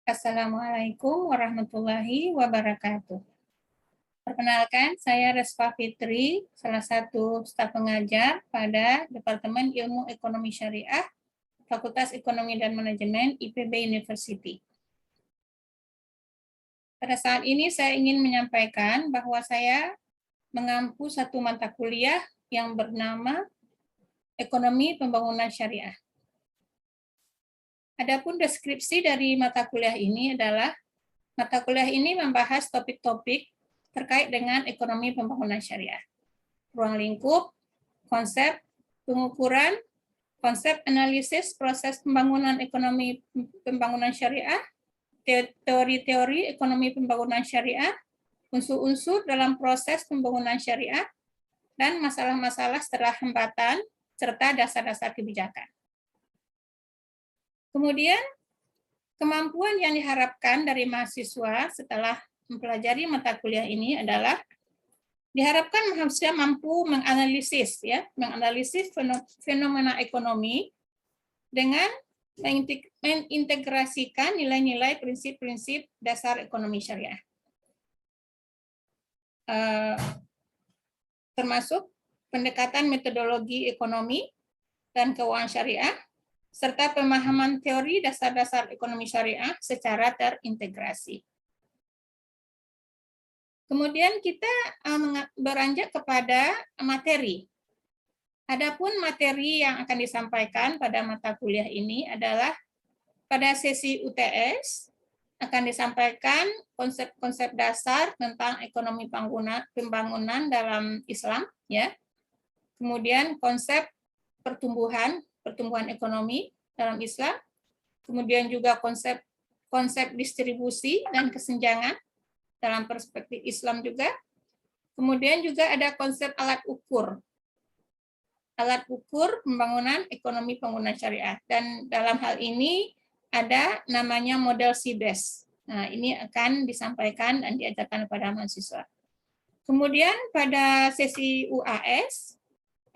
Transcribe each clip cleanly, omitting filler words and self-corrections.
Assalamualaikum warahmatullahi wabarakatuh. Perkenalkan, saya Respa Fitri, salah satu staf pengajar pada Departemen Ilmu Ekonomi Syariah, Fakultas Ekonomi dan Manajemen IPB University. Pada saat ini saya ingin menyampaikan bahwa saya mengampu satu mata kuliah yang bernama Ekonomi Pembangunan Syariah. Adapun deskripsi dari mata kuliah ini adalah mata kuliah ini membahas topik-topik terkait dengan ekonomi pembangunan syariah. Ruang lingkup, konsep, pengukuran, konsep analisis proses pembangunan ekonomi pembangunan syariah, teori-teori ekonomi pembangunan syariah, unsur-unsur dalam proses pembangunan syariah, dan masalah-masalah setelah hambatan, serta dasar-dasar kebijakan. Kemudian, kemampuan yang diharapkan dari mahasiswa setelah mempelajari mata kuliah ini adalah diharapkan mahasiswa mampu menganalisis fenomena ekonomi dengan mengintegrasikan nilai-nilai prinsip-prinsip dasar ekonomi syariah. Termasuk pendekatan metodologi ekonomi dan keuangan syariah, serta pemahaman teori dasar-dasar ekonomi syariah secara terintegrasi. Kemudian kita beranjak kepada materi. Adapun materi yang akan disampaikan pada mata kuliah ini adalah pada sesi UTS akan disampaikan konsep-konsep dasar tentang ekonomi pembangunan dalam Islam, ya. Kemudian konsep pertumbuhan ekonomi dalam Islam. Kemudian juga konsep distribusi dan kesenjangan dalam perspektif Islam juga. Kemudian juga ada konsep alat ukur pembangunan ekonomi pembangunan syariah. Dan dalam hal ini ada namanya model CBES. Nah, ini akan disampaikan dan diajarkan kepada mahasiswa. Kemudian pada sesi UAS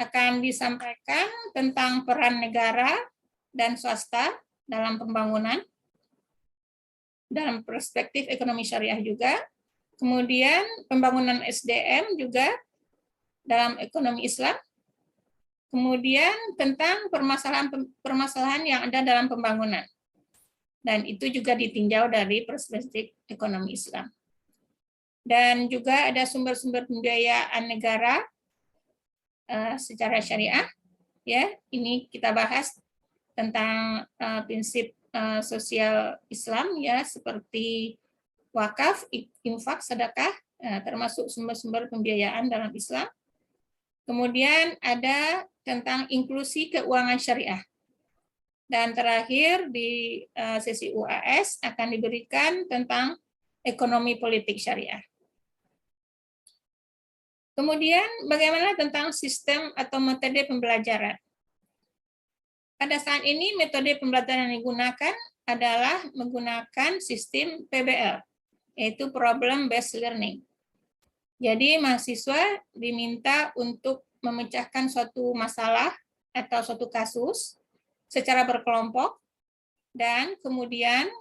akan disampaikan tentang peran negara dan swasta dalam pembangunan, dalam perspektif ekonomi syariah juga. Kemudian pembangunan SDM juga dalam ekonomi Islam. Kemudian tentang permasalahan yang ada dalam pembangunan. Dan itu juga ditinjau dari perspektif ekonomi Islam. Dan juga ada sumber-sumber pembiayaan negara secara syariah. Ya, ini kita bahas tentang prinsip sosial Islam, ya, seperti wakaf, infak, sedekah, termasuk sumber-sumber pembiayaan dalam Islam. Kemudian ada tentang inklusi keuangan syariah. Dan terakhir di sesi UAS akan diberikan tentang ekonomi politik syariah. Kemudian bagaimana tentang sistem atau metode pembelajaran? Pada saat ini metode pembelajaran yang digunakan adalah menggunakan sistem PBL, yaitu Problem Based Learning. Jadi mahasiswa diminta untuk memecahkan suatu masalah atau suatu kasus secara berkelompok, dan kemudian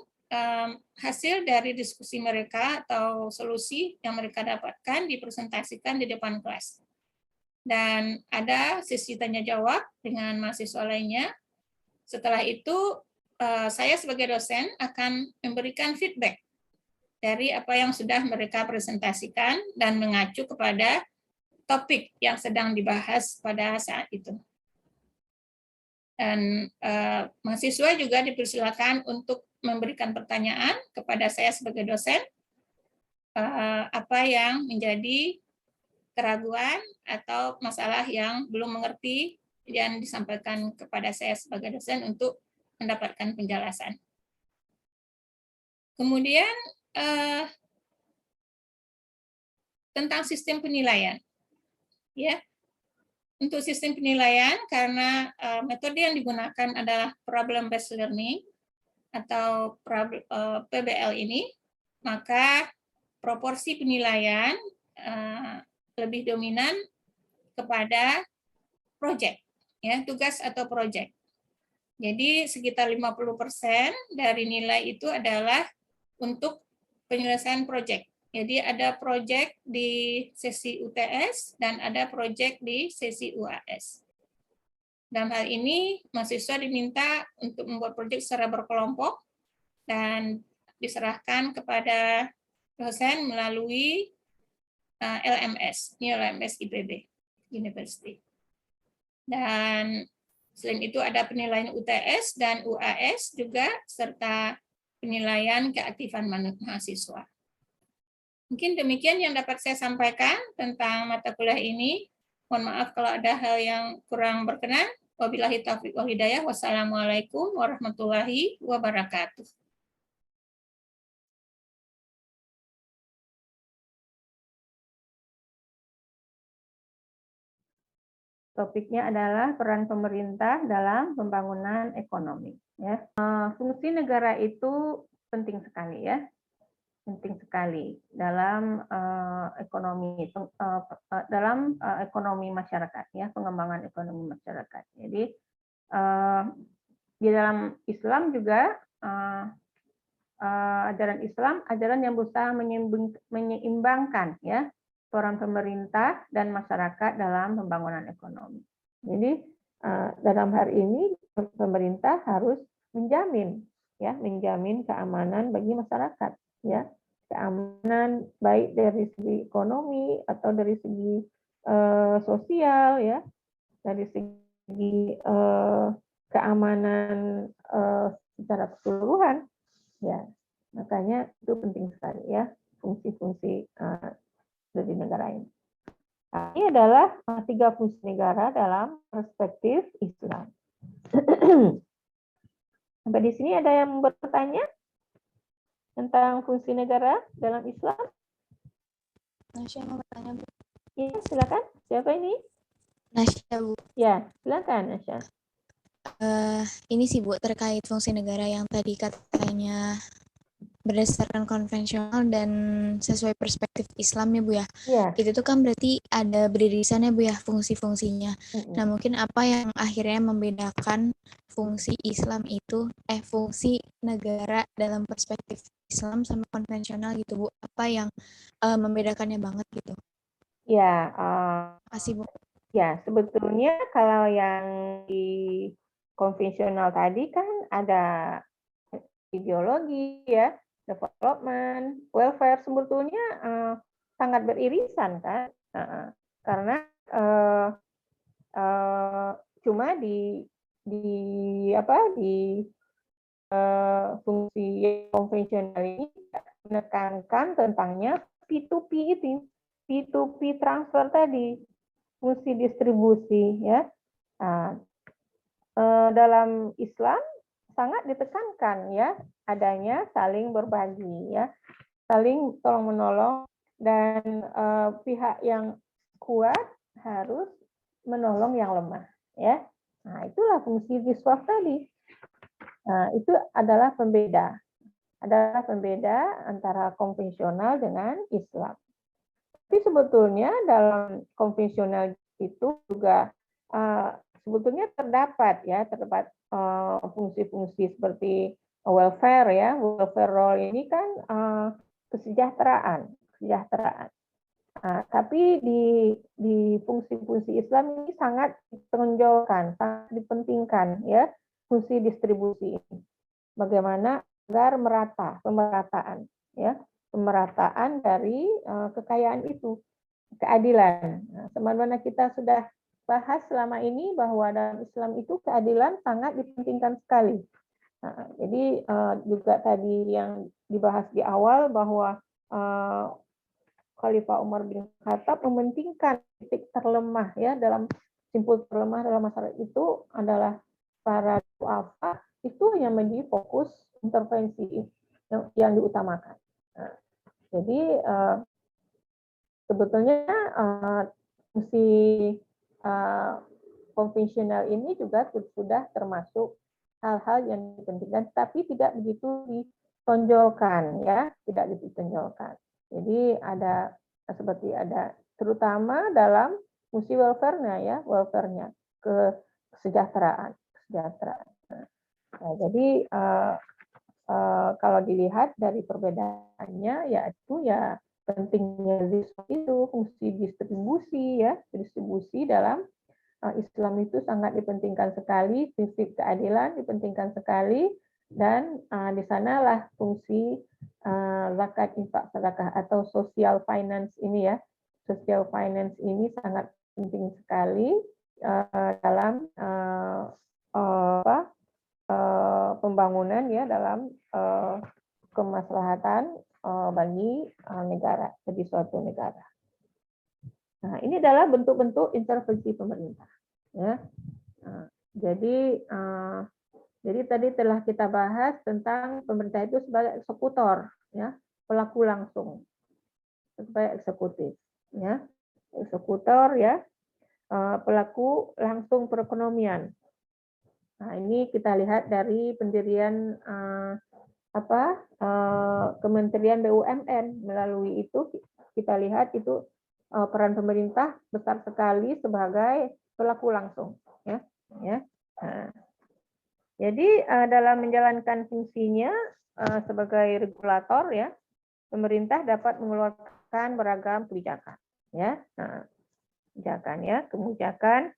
hasil dari diskusi mereka atau solusi yang mereka dapatkan dipresentasikan di depan kelas. Dan ada sesi tanya jawab dengan mahasiswa lainnya. Setelah itu saya sebagai dosen akan memberikan feedback dari apa yang sudah mereka presentasikan dan mengacu kepada topik yang sedang dibahas pada saat itu. Dan mahasiswa juga dipersilakan untuk memberikan pertanyaan kepada saya sebagai dosen, apa yang menjadi keraguan atau masalah yang belum mengerti dan disampaikan kepada saya sebagai dosen untuk mendapatkan penjelasan. Kemudian tentang sistem penilaian, ya. Untuk sistem penilaian, karena metode yang digunakan adalah problem based learning atau PBL ini, maka proporsi penilaian lebih dominan kepada proyek, ya, tugas atau proyek. Jadi sekitar 50% dari nilai itu adalah untuk penyelesaian proyek. Jadi ada proyek di sesi UTS dan ada proyek di sesi UAS. Dalam hal ini, mahasiswa diminta untuk membuat proyek secara berkelompok dan diserahkan kepada dosen melalui LMS, ini LMS IPB, University. Dan selain itu ada penilaian UTS dan UAS juga, serta penilaian keaktifan mahasiswa. Mungkin demikian yang dapat saya sampaikan tentang mata kuliah ini. Mohon maaf kalau ada hal yang kurang berkenan. Wabillahi taufiq wal hidayah. Wassalamualaikum warahmatullahi wabarakatuh. Topiknya adalah peran pemerintah dalam pembangunan ekonomi. Ya. Fungsi negara itu penting sekali, ya. Penting sekali dalam ekonomi masyarakat, ya, pengembangan ekonomi masyarakat. Jadi di dalam Islam juga ajaran Islam, ajaran yang berusaha menyeimbangkan, ya, peran pemerintah dan masyarakat dalam pembangunan ekonomi. Jadi dalam hal ini pemerintah harus menjamin keamanan bagi masyarakat, ya, keamanan baik dari segi ekonomi atau dari segi sosial, ya, dari segi keamanan secara keseluruhan, ya. Makanya itu penting sekali, ya, fungsi-fungsi dari negara ini. Nah, ini adalah 3 fungsi negara dalam perspektif Islam. Sampai di sini ada yang bertanya tentang fungsi negara dalam Islam? Nasya mau bertanya, Bu. Ya, silakan. Siapa ini? Nasya, Bu. Ya, silakan, Nasya. Ini sih, Bu, terkait fungsi negara yang tadi katanya berdasarkan konvensional dan sesuai perspektif Islam, ya, Bu, ya. Ya. Itu tuh kan berarti ada beririsannya, Bu, ya, fungsi-fungsinya. Nah, mungkin apa yang akhirnya membedakan fungsi Islam itu, fungsi negara dalam perspektif Islam sama konvensional gitu, Bu? Apa yang membedakannya banget gitu? Ya, Makasih, Bu. Ya, sebetulnya kalau yang di konvensional tadi kan ada ideologi, ya, development, welfare, sebetulnya sangat beririsan, kan, karena cuma di fungsi konvensional ini menekankan tentangnya P2P itu, P2P transfer tadi, fungsi distribusi, ya. Nah, dalam Islam sangat ditekankan, ya, adanya saling berbagi, ya, saling tolong menolong, dan pihak yang kuat harus menolong yang lemah, ya. Nah, itulah fungsi diswaf tadi. Nah, itu adalah pembeda antara konvensional dengan Islam. Tapi sebetulnya dalam konvensional itu juga sebetulnya terdapat fungsi-fungsi seperti welfare, ya. Welfare role ini kan kesejahteraan. Tapi di fungsi-fungsi Islam ini sangat ditonjolkan, sangat dipentingkan, ya, fungsi distribusi ini. Bagaimana agar pemerataan, ya, pemerataan dari kekayaan itu, keadilan. Nah, sebagaimana kita sudah bahas selama ini bahwa dalam Islam itu keadilan sangat dipentingkan sekali. Nah, jadi juga tadi yang dibahas di awal bahwa Khalifah Umar bin Khattab mementingkan titik terlemah, ya, simpul terlemah dalam masyarakat itu adalah para duafa, itu yang menjadi fokus intervensi yang diutamakan. Nah, jadi sebetulnya fungsi konvensional ini juga sudah termasuk hal-hal yang dipentingkan, tapi tidak begitu ditonjolkan, ya, tidak ditonjolkan. Jadi ada terutama dalam fungsi welfare-nya, ya, welfare-nya, kesejahteraan. Nah, jadi kalau dilihat dari perbedaannya, yaitu ya pentingnya itu fungsi distribusi ya, distribusi dalam Islam itu sangat dipentingkan sekali, prinsip keadilan dipentingkan sekali, dan di sanalah fungsi zakat, infak, sedekah atau social finance ini ya, social finance ini sangat penting sekali dalam pembangunan ya, dalam kemaslahatan bagi negara, bagi suatu negara. Nah, ini adalah bentuk-bentuk intervensi pemerintah. Ya. Nah, jadi tadi telah kita bahas tentang pemerintah itu sebagai eksekutor, ya, pelaku langsung, sebagai eksekutif, ya, eksekutor, ya, pelaku langsung perekonomian. Nah, ini kita lihat dari pendirian Kementerian BUMN. Melalui itu kita lihat itu peran pemerintah besar sekali sebagai pelaku langsung, ya. Nah, jadi dalam menjalankan fungsinya sebagai regulator, ya, pemerintah dapat mengeluarkan beragam kebijakan, ya. Nah, kebijakan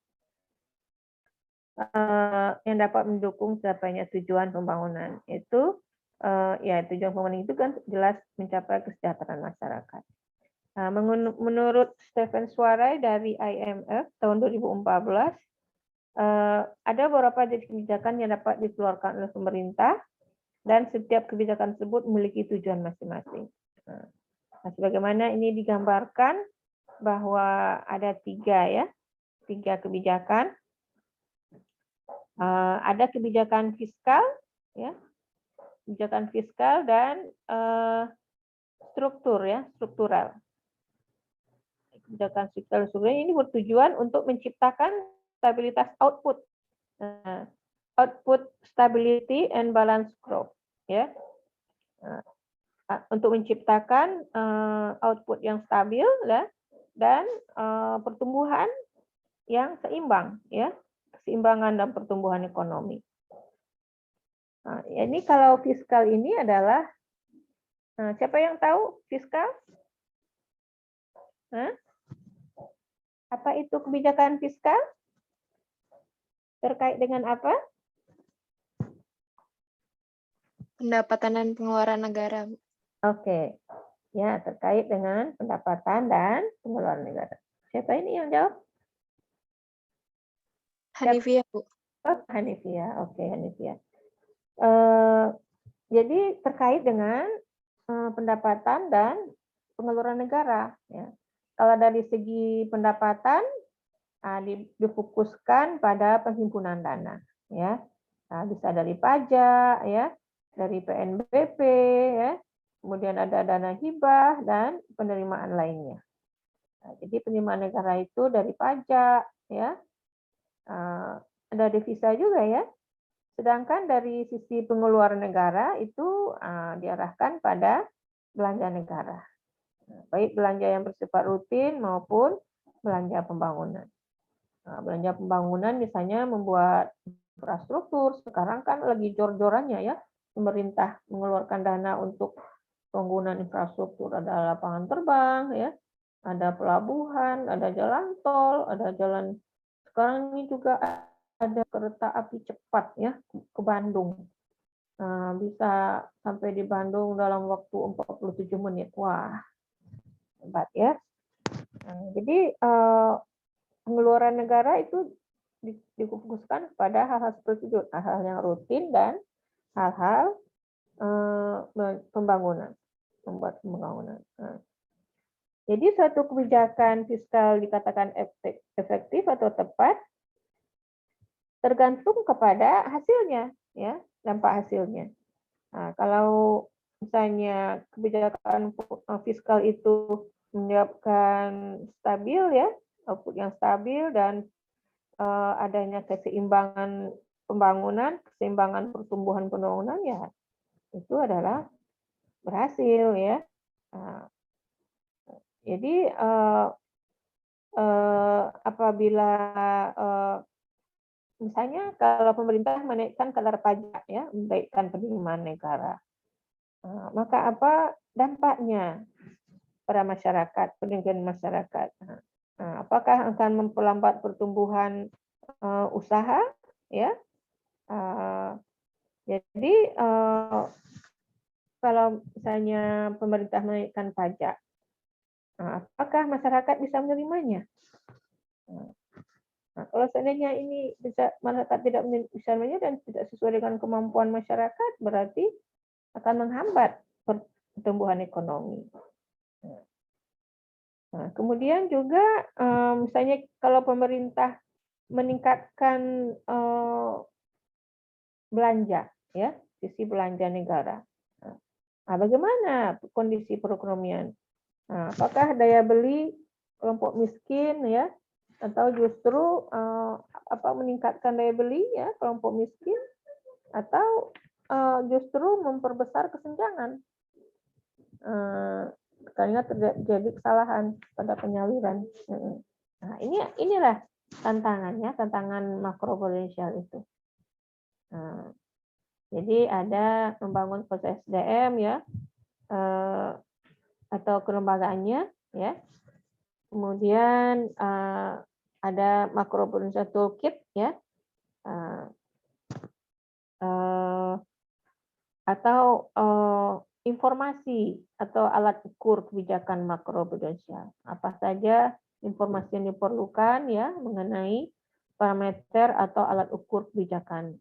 yang dapat mendukung tercapainya tujuan pembangunan itu, ya, tujuan pembangunan itu kan jelas mencapai kesejahteraan masyarakat. Nah, menurut Stephen Swarai dari IMF tahun 2014, ada beberapa jenis kebijakan yang dapat dikeluarkan oleh pemerintah, dan setiap kebijakan tersebut memiliki tujuan masing-masing. Nah, sebagaimana ini digambarkan bahwa ada tiga kebijakan. Ada kebijakan fiskal, ya, kebijakan fiskal dan struktural. Kebijakan fiskal struktural ini bertujuan untuk menciptakan stabilitas output, output stability and balance growth, ya, untuk menciptakan output yang stabil, ya, dan pertumbuhan yang seimbang, ya, keseimbangan dan pertumbuhan ekonomi. Nah, ini kalau fiskal ini adalah, siapa yang tahu fiskal? Apa itu kebijakan fiskal? Terkait dengan apa? Pendapatan dan pengeluaran negara. Oke, ya, terkait dengan pendapatan dan pengeluaran negara. Siapa ini yang jawab? Hanifiyah, Bu. Oh, Hanifiyah. Oke, Hanifiyah. Jadi terkait dengan pendapatan dan pengeluaran negara. Ya. Kalau dari segi pendapatan, difokuskan pada penghimpunan dana, ya. Nah, bisa dari pajak, ya, dari PNBP, ya. Kemudian ada dana hibah dan penerimaan lainnya. Nah, jadi penerimaan negara itu dari pajak, ya. Ada devisa juga, ya. Sedangkan dari sisi pengeluaran negara itu diarahkan pada belanja negara, baik belanja yang bersifat rutin maupun belanja pembangunan. Nah, belanja pembangunan misalnya membuat infrastruktur. Sekarang kan lagi jor-jorannya, ya, pemerintah mengeluarkan dana untuk pembangunan infrastruktur. Ada lapangan terbang, ya, ada pelabuhan, ada jalan tol, ada jalan. Sekarang ini juga ada kereta api cepat, ya, ke Bandung. Bisa sampai di Bandung dalam waktu 47 menit. Wah, hebat, ya. Jadi pengeluaran negara itu difokuskan pada hal-hal seperti itu, hal-hal yang rutin dan hal-hal pembangunan, membuat pembangunan. Jadi suatu kebijakan fiskal dikatakan efektif atau tepat tergantung kepada hasilnya, ya, dampak hasilnya. Nah, kalau misalnya kebijakan fiskal itu menyebabkan stabil, ya, output yang stabil dan adanya keseimbangan pembangunan, keseimbangan pertumbuhan pembangunan, ya, itu adalah berhasil, ya. Jadi apabila misalnya kalau pemerintah menaikkan kadar pajak, ya, menaikkan penerimaan negara, Maka apa dampaknya pada masyarakat, peningkatan masyarakat? Apakah akan memperlambat pertumbuhan usaha? Ya, jadi kalau misalnya pemerintah menaikkan pajak, apakah masyarakat bisa menerimanya? Kalau seandainya ini masyarakat tidak bisa menerimanya dan tidak sesuai dengan kemampuan masyarakat, berarti akan menghambat pertumbuhan ekonomi. Kemudian juga misalnya kalau pemerintah meningkatkan belanja, ya, sisi belanja negara. Bagaimana kondisi perekonomian? Apakah daya beli kelompok miskin, ya, atau justru meningkatkan daya beli, ya, kelompok miskin, atau justru memperbesar kesenjangan karena terjadi kesalahan pada penyaluran. Nah, inilah tantangannya, tantangan makroprudensial itu. Jadi ada membangun proses SDM, ya, atau kelembagaannya, ya. Kemudian ada makroprudensial toolkit, ya, atau informasi atau alat ukur kebijakan makroprudensial. Apa saja informasi yang diperlukan, ya, mengenai parameter atau alat ukur kebijakan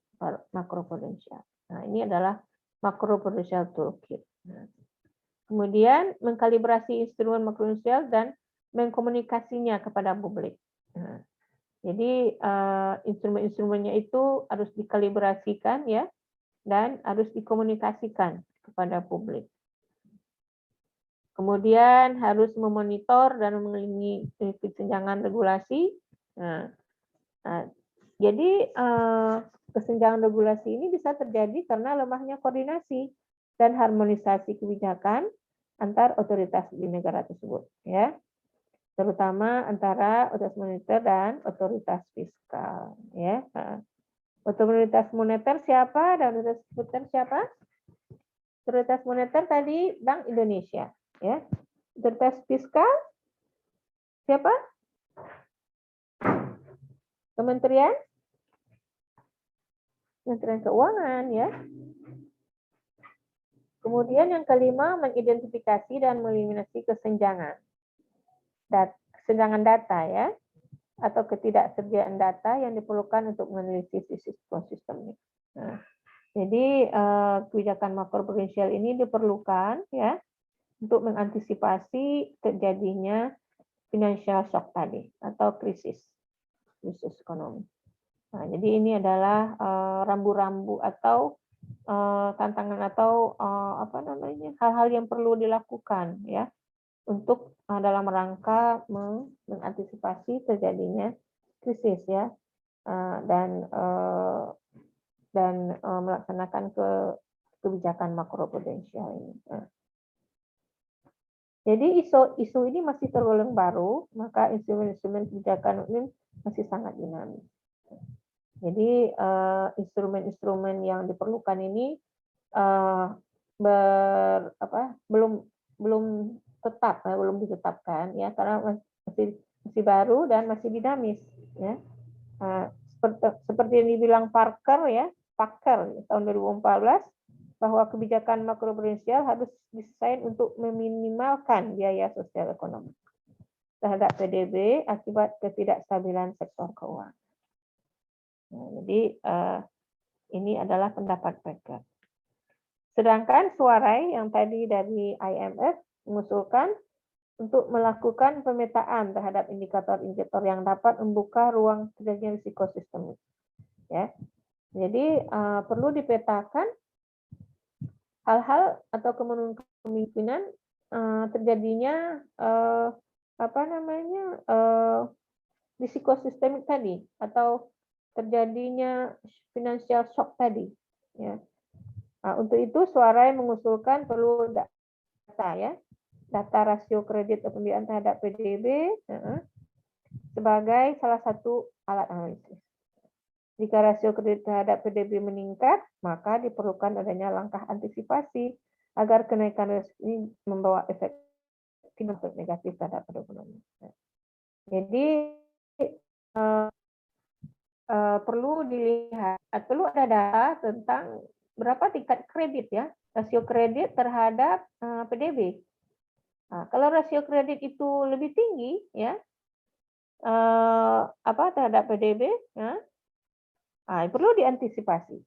makroprudensial. Nah, ini adalah makroprudensial toolkit. Kemudian mengkalibrasi instrumen makroprudensial dan mengkomunikasinya kepada publik. Jadi instrumen-instrumennya itu harus dikalibrasikan, ya, dan harus dikomunikasikan kepada publik. Kemudian harus memonitor dan mengelindungi kesenjangan regulasi. Jadi kesenjangan regulasi ini bisa terjadi karena lemahnya koordinasi dan harmonisasi kebijakan antar otoritas di negara tersebut, ya, terutama antara otoritas moneter dan otoritas fiskal, ya. Otoritas moneter siapa dan otoritas fiskal siapa? Otoritas moneter tadi Bank Indonesia, ya. Otoritas fiskal siapa? Kementerian Keuangan, ya. Kemudian yang kelima, mengidentifikasi dan mengeliminasi kesenjangan. Kesenjangan data, ya, atau ketidaksediaan data yang diperlukan untuk meneliti sistemik. Nah, jadi kebijakan makroprudensial ini diperlukan, ya, untuk mengantisipasi terjadinya financial shock tadi atau krisis ekonomi. Nah, jadi ini adalah rambu-rambu atau tantangan atau hal-hal yang perlu dilakukan, ya, untuk dalam rangka mengantisipasi terjadinya krisis, ya, dan melaksanakan kebijakan makroprudensial ini. Jadi isu ini masih tergolong baru, maka instrumen-instrumen kebijakan ini masih sangat dinamis. Jadi instrumen-instrumen yang diperlukan ini belum ditetapkan, ya, karena masih baru dan masih dinamis, ya. Seperti yang dibilang Parker, ya, tahun 2014, bahwa kebijakan makroprudensial harus didesain untuk meminimalkan biaya sosial ekonomi terhadap PDB akibat ketidakstabilan sektor keuangan. Nah, jadi ini adalah pendapat mereka. Sedangkan Suarai yang tadi dari IMF mengusulkan untuk melakukan pemetaan terhadap indikator-indikator yang dapat membuka ruang terjadinya risiko sistemik. Ya, jadi perlu dipetakan hal-hal atau kemungkinan terjadinya risiko sistemik tadi atau terjadinya financial shock tadi, ya. Untuk itu Suarai mengusulkan perlu data, ya, data rasio kredit atau pembiayaan terhadap PDB sebagai salah satu alat analisis. Jika rasio kredit terhadap PDB meningkat, maka diperlukan adanya langkah antisipasi agar kenaikan ini membawa efek negatif terhadap perekonomian. Jadi perlu dilihat, perlu ada data tentang berapa tingkat kredit ya, rasio kredit terhadap PDB. Nah, kalau rasio kredit itu lebih tinggi ya, terhadap PDB, ya, perlu diantisipasi,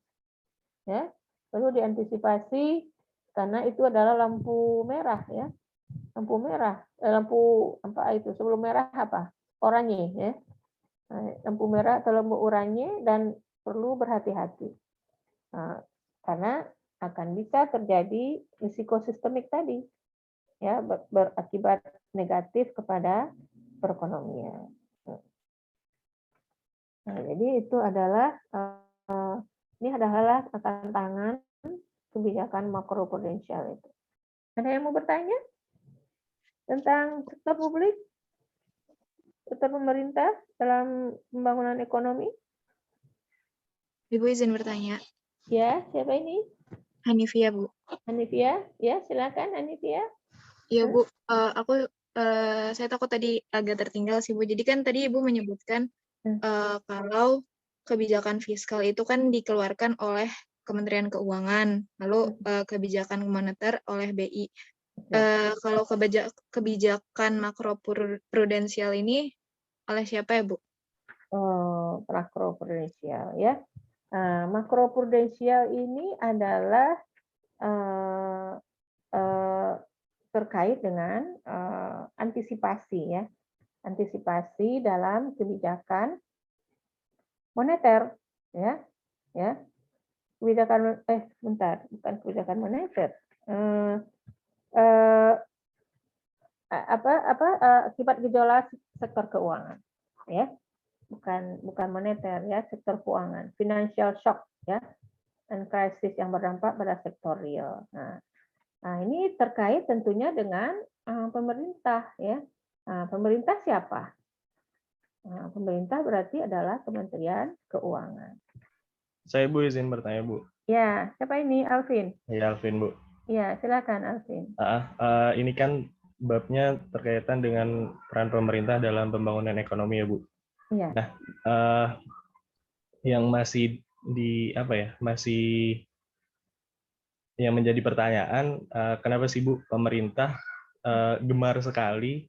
ya, perlu diantisipasi karena itu adalah lampu merah ya, lampu merah, lampu apa itu sebelum merah apa? Oranye ya. Lampu merah atau lampu oranye dan perlu berhati-hati karena akan bisa terjadi risiko sistemik tadi ya, berakibat negatif kepada perekonomian. Nah, jadi itu adalah ini adalah tantangan kebijakan makroprudensial itu. Ada yang mau bertanya tentang sektor publik? Sektor pemerintah dalam pembangunan ekonomi? Ibu izin bertanya. Ya, siapa ini? Hanifia, Bu. Hanifia, ya silakan Hanifia. Iya, Bu. Saya takut tadi agak tertinggal sih, Bu. Jadi kan tadi Ibu menyebutkan kalau kebijakan fiskal itu kan dikeluarkan oleh Kementerian Keuangan, lalu kebijakan moneter oleh BI. Kalau kebijakan makroprudensial ini oleh siapa ya, Bu? Makroprudensial ya. Makroprudensial ini adalah terkait dengan antisipasi ya, antisipasi dalam kebijakan moneter ya, ya. Kebijakan bukan kebijakan moneter. Akibat gejolak sektor keuangan ya, bukan moneter ya, sektor keuangan, financial shock ya, dan krisis yang berdampak pada sektor real. Nah ini terkait tentunya dengan pemerintah ya. Pemerintah siapa? Pemerintah berarti adalah Kementerian Keuangan. Saya Bu izin bertanya Bu. Ya, siapa ini? Alvin. Ya Alvin Bu. Ya, silakan Alvin. Ini kan babnya berkaitan dengan peran pemerintah dalam pembangunan ekonomi ya Bu. Iya. Nah, yang masih yang menjadi pertanyaan, kenapa sih Bu pemerintah gemar sekali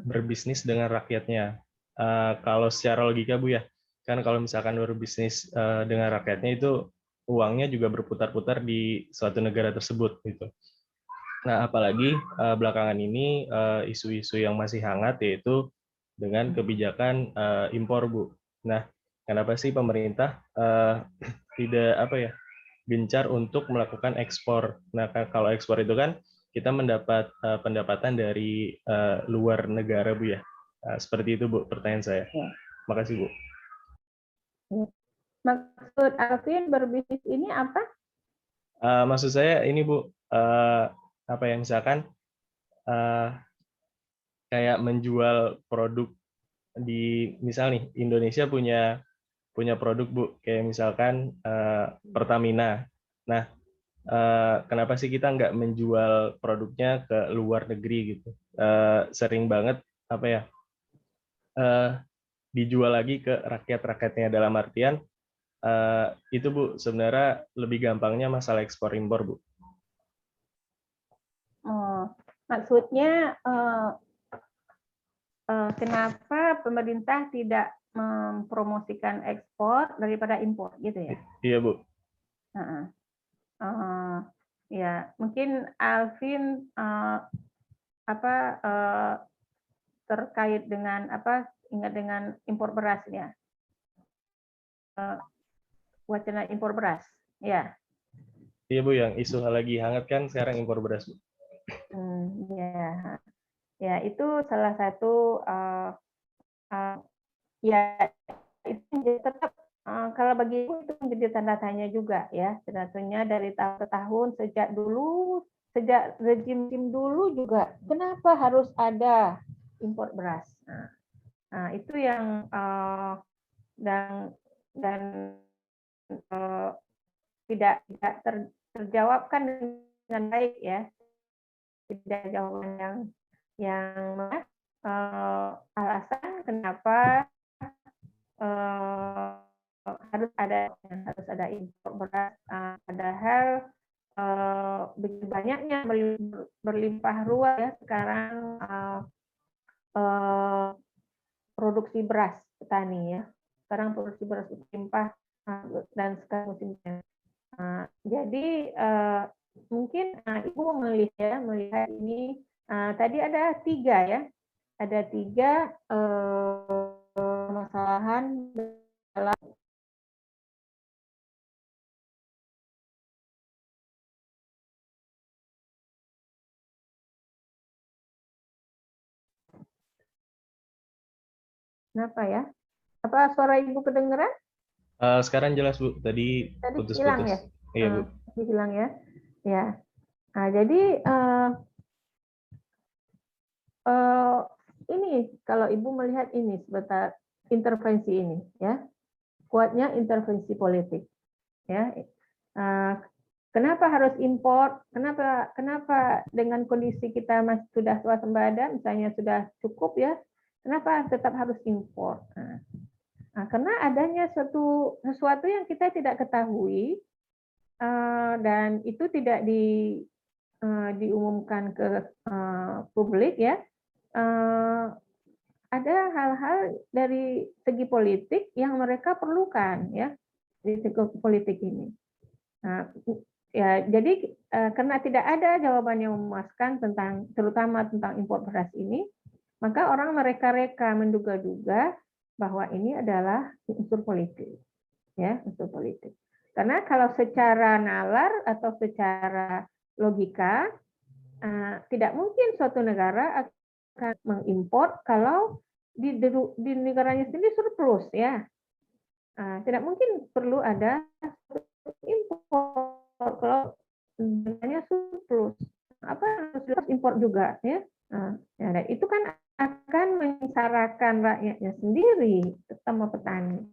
berbisnis dengan rakyatnya? Kalau secara logika Bu ya, kan kalau misalkan berbisnis dengan rakyatnya itu uangnya juga berputar-putar di suatu negara tersebut gitu. Nah, apalagi belakangan ini isu-isu yang masih hangat yaitu dengan kebijakan impor Bu. Nah, kenapa sih pemerintah tidak gencar untuk melakukan ekspor? Nah, kalau ekspor itu kan kita mendapat pendapatan dari luar negara Bu ya. Seperti itu Bu pertanyaan saya. Makasih Bu. Maksud Alvin berbisnis ini apa? Maksud saya ini Bu, misalkan kayak menjual produk misal nih Indonesia punya produk Bu, kayak misalkan Pertamina. Nah, kenapa sih kita nggak menjual produknya ke luar negeri gitu? Sering banget dijual lagi ke rakyat-rakyatnya, dalam artian itu Bu sebenarnya lebih gampangnya masalah ekspor impor Bu. Maksudnya kenapa pemerintah tidak mempromosikan ekspor daripada impor gitu ya? Iya Bu. Ya mungkin Alvin terkait dengan ingat dengan impor beras ya, wacana impor beras ya. Iya Bu, yang isu lagi hangat kan sekarang impor beras Bu. Ya itu salah satu ya itu tetap kalau bagi itu menjadi tanda tanya juga ya, tentunya dari tahun ke tahun, sejak rezim dulu juga kenapa harus ada impor beras. Nah itu yang dan tidak terjawabkan dengan baik ya. Tidak jawaban yang alasan kenapa harus ada impor beras, padahal begitu banyaknya berlimpah ruah ya sekarang produksi beras petani ya. Sekarang produksi beras berlimpah dan sekarang musimnya. Jadi mungkin Ibu melihat ini tadi ada 3 ya, ada 3 permasalahan dalam kenapa ya? Apa suara Ibu kedengeran? Sekarang jelas Bu, tadi putus-putus. Hilang ya? Iya Bu. Hilang ya. Ya. Nah, jadi ini kalau Ibu melihat ini sebentar intervensi ini ya, kuatnya intervensi politik ya. Kenapa harus impor? Kenapa dengan kondisi kita masih sudah swasembada, misalnya sudah cukup ya, kenapa tetap harus impor? Karena adanya sesuatu yang kita tidak ketahui dan itu tidak diumumkan ke publik ya. Ada hal-hal dari segi politik yang mereka perlukan ya di segi politik ini. Ya, jadi karena tidak ada jawaban yang memuaskan terutama tentang impor beras ini, maka orang mereka menduga-duga bahwa ini adalah unsur politik, ya unsur politik. Karena kalau secara nalar atau secara logika tidak mungkin suatu negara akan mengimpor kalau di negaranya sendiri surplus, ya. Tidak mungkin perlu ada impor kalau negaranya surplus. Apa harus impor juga, ya? Dan itu kan akan menyengsarakan rakyatnya sendiri, terutama petani.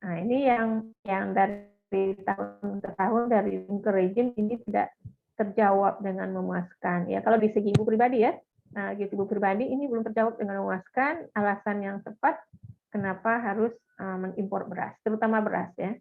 Nah, ini yang dari tahun ke tahun dari rejim ini tidak terjawab dengan memuaskan. Ya, kalau di segi Ibu pribadi ya, Ibu pribadi ini belum terjawab dengan memuaskan alasan yang tepat kenapa harus mengimpor beras, terutama beras ya.